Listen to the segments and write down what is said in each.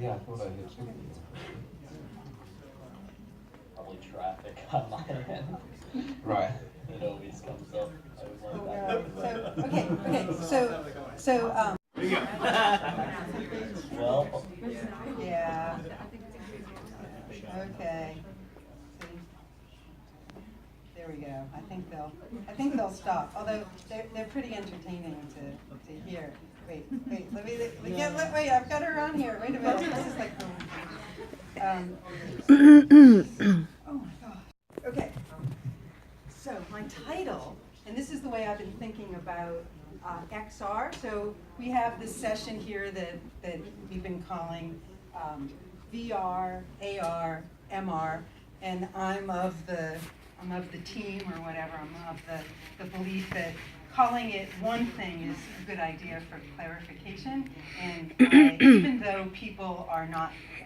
Yeah, I thought I did too. Probably traffic on my end. Right. It always comes up. I was like So, that. okay, Well, yeah, okay. See, there we go. I think they'll stop. Although they're pretty entertaining to hear. Wait, wait, I've got her on here. Wait a minute. This is like, oh my gosh. Okay. So my title, and this is the way I've been thinking about XR. So we have this session here that we've been calling VR, AR, MR, and I'm of the team or whatever. I'm of the belief that calling it one thing is a good idea for clarification. And even though people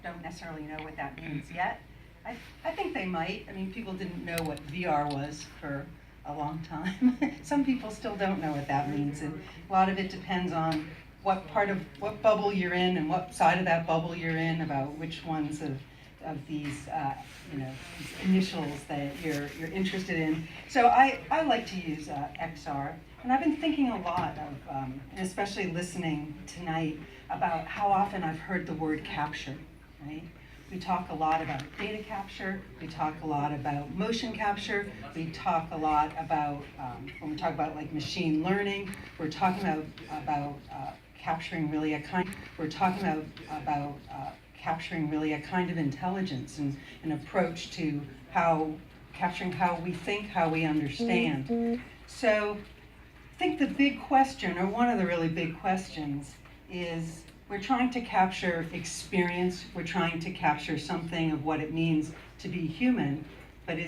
don't necessarily know what that means yet, I think they might. I mean, people didn't know what VR was for a long time. Some people still don't know what that means, and a lot of it depends on what bubble you're in and what side of that bubble you're in, about which ones of these these initials that you're interested in. So I like to use XR, and I've been thinking a lot of, and especially listening tonight, about how often I've heard the word capture, right? We talk a lot about data capture, we talk a lot about motion capture, we talk a lot about, when we talk about like machine learning, we're talking about capturing really a kind, capturing really a kind of intelligence and an approach to capturing how we think, how we understand. So I think the big question, or one of the really big questions, is we're trying to capture experience, we're trying to capture something of what it means to be human, but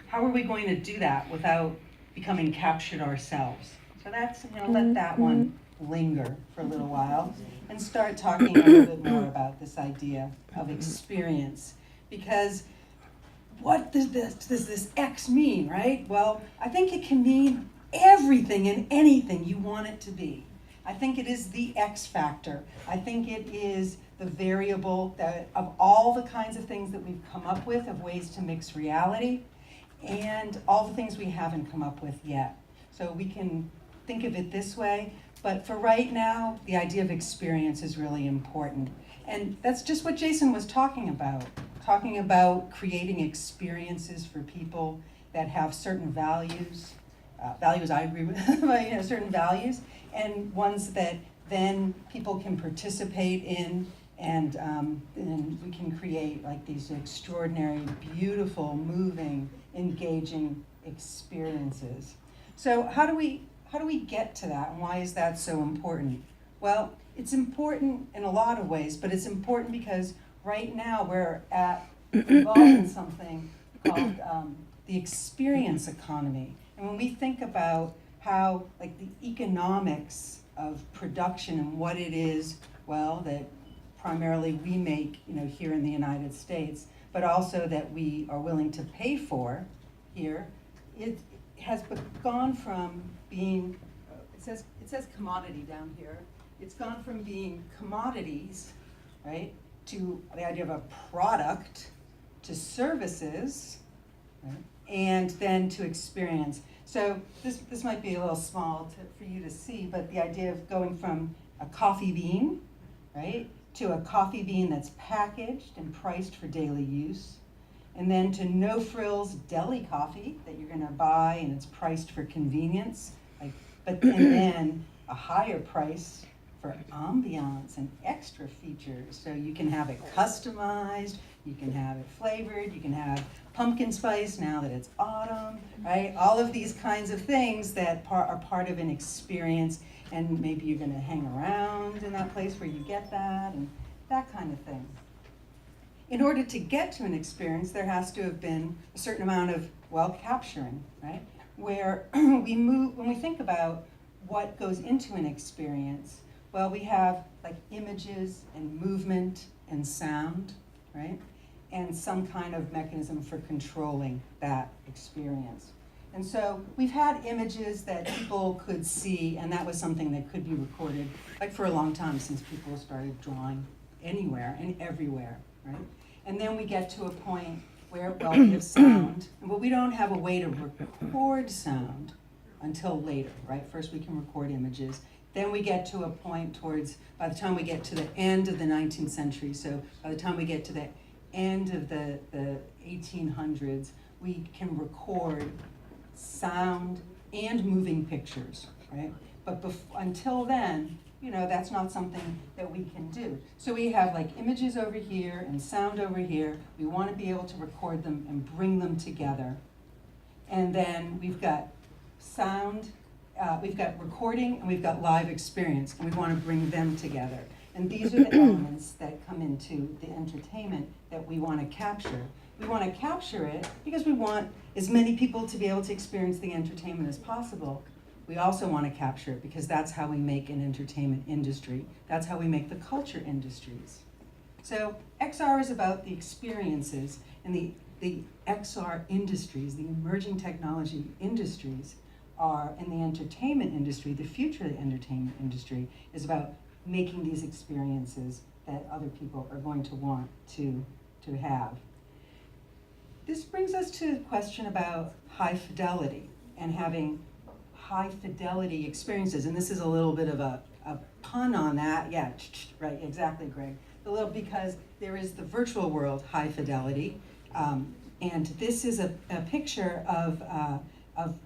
how are we going to do that without becoming captured ourselves? So I'm gonna let that one linger for a little while and start talking a little bit more about this idea of experience. Because what does this X mean, right? Well, I think it can mean everything and anything you want it to be. I think it is the X factor. I think it is the variable that of all the kinds of things that we've come up with, of ways to mix reality, and all the things we haven't come up with yet. So we can think of it this way, but for right now, the idea of experience is really important. And that's just what Jason was talking about creating experiences for people that have certain values, I agree with, certain values, and ones that then people can participate in, and we can create like these extraordinary, beautiful, moving, engaging experiences. So how do we get to that, and why is that so important? Well, it's important in a lot of ways, but it's important because right now we're involved in something called the experience economy. And when we think about how, like, the economics of production and what it is, well, that primarily we make, here in the United States, but also that we are willing to pay for here, it has gone from being, it says commodity down here. It's gone from being commodities, right, to the idea of a product, to services, right, and then to experience. So this might be a little small for you to see, but the idea of going from a coffee bean, right, to a coffee bean that's packaged and priced for daily use, and then to no frills deli coffee that you're gonna buy and it's priced for convenience, and then a higher price for ambiance and extra features. So you can have it customized, you can have it flavored, you can have pumpkin spice now that it's autumn, right? All of these kinds of things that are part of an experience, and maybe you're gonna hang around in that place where you get that, and that kind of thing. In order to get to an experience, there has to have been a certain amount of, capturing, right? Where when we think about what goes into an experience, well, we have like images and movement and sound, right? And some kind of mechanism for controlling that experience. And so we've had images that people could see, and that was something that could be recorded, like for a long time, since people started drawing anywhere and everywhere, right? And then we get to a point where, well, we have sound, but we don't have a way to record sound until later, right? First we can record images. Then we get to a point towards, by the time we get to the end of the 19th century, so by the time we get to the end of the 1800s, we can record sound and moving pictures, right? But until then, you know, that's not something that we can do. So we have like images over here and sound over here. We want to be able to record them and bring them together. And then we've got sound, we've got recording, and we've got live experience, and we want to bring them together. And these are the elements that come into the entertainment that we want to capture. We want to capture it because we want as many people to be able to experience the entertainment as possible. We also want to capture it because that's how we make an entertainment industry. That's how we make the culture industries. So XR is about the experiences, and the XR industries, the emerging technology industries are, in the entertainment industry, the future of the entertainment industry is about making these experiences that other people are going to want to have. This brings us to the question about high fidelity and having high fidelity experiences, and this is a little bit of a pun on that. Yeah, right, exactly, Greg. A little, because there is the virtual world high fidelity, and this is a picture of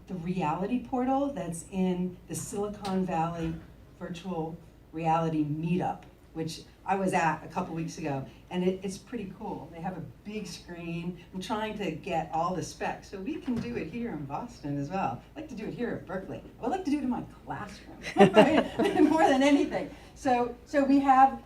the reality portal that's in the Silicon Valley virtual reality meetup, which I was at a couple weeks ago, and it's pretty cool. They have a big screen. I'm trying to get all the specs, so we can do it here in Boston as well. I'd like to do it here at Berklee. I would like to do it in my classroom, right? More than anything. So we have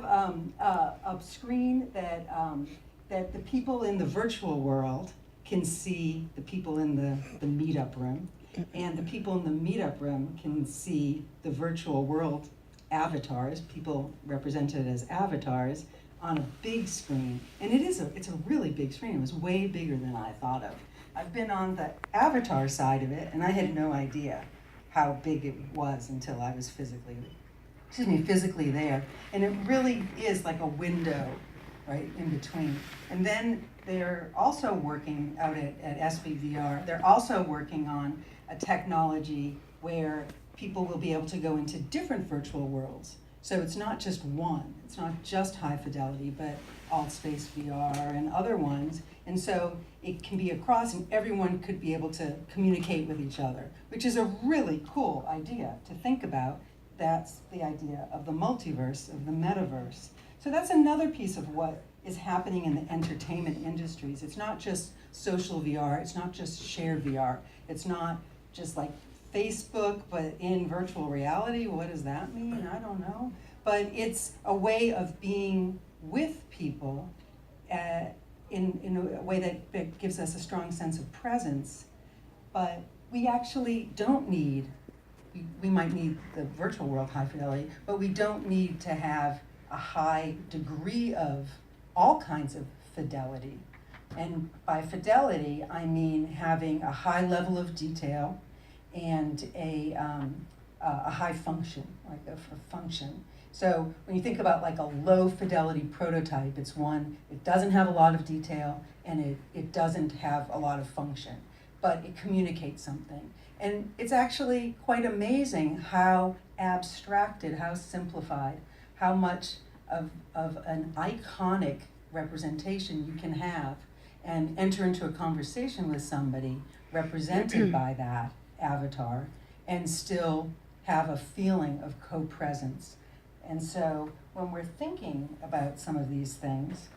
a screen that the people in the virtual world can see the people in the meetup room, and the people in the meetup room can see the virtual world avatars, people represented as avatars, on a big screen. And it's a really big screen. It was way bigger than I thought of. I've been on the avatar side of it, and I had no idea how big it was until I was physically there. And it really is like a window, right, in between. And then they're also working out at SVVR, they're also working on a technology where people will be able to go into different virtual worlds. So it's not just one, it's not just high fidelity, but AltSpace VR and other ones. And so it can be across, and everyone could be able to communicate with each other, which is a really cool idea to think about. That's the idea of the multiverse, of the metaverse. So that's another piece of what is happening in the entertainment industries. It's not just social VR, it's not just shared VR, it's not just like Facebook, but in virtual reality. What does that mean? I don't know. But it's a way of being with people in a way that gives us a strong sense of presence. But we actually don't need, we might need the virtual world high fidelity, but we don't need to have a high degree of all kinds of fidelity. And by fidelity, I mean having a high level of detail and a high function, like a function. So when you think about like a low fidelity prototype, it's one, it doesn't have a lot of detail, and it doesn't have a lot of function, but it communicates something. And it's actually quite amazing how abstracted, how simplified, how much of an iconic representation you can have and enter into a conversation with somebody represented by that avatar and still have a feeling of co-presence. And so when we're thinking about some of these things,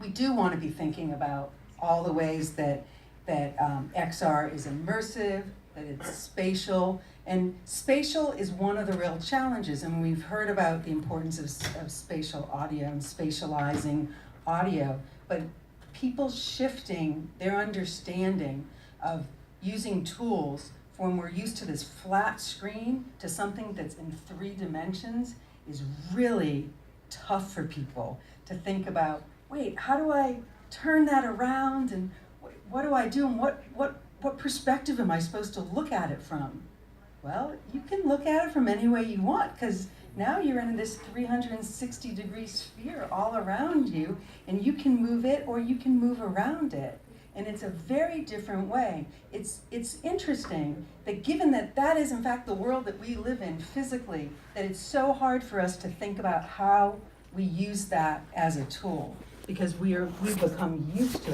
we do want to be thinking about all the ways that XR is immersive, that it's spatial. And spatial is one of the real challenges, and we've heard about the importance of spatial audio and spatializing audio, but people shifting their understanding of using tools when we're used to this flat screen to something that's in 3 dimensions is really tough for people to think about, wait, how do I turn that around, and what do I do, and what perspective am I supposed to look at it from? Well, you can look at it from any way you want, because now you're in this 360-degree sphere all around you, and you can move it or you can move around it. And it's a very different way. It's interesting that given that that is in fact the world that we live in physically, that it's so hard for us to think about how we use that as a tool, because we've become used to it.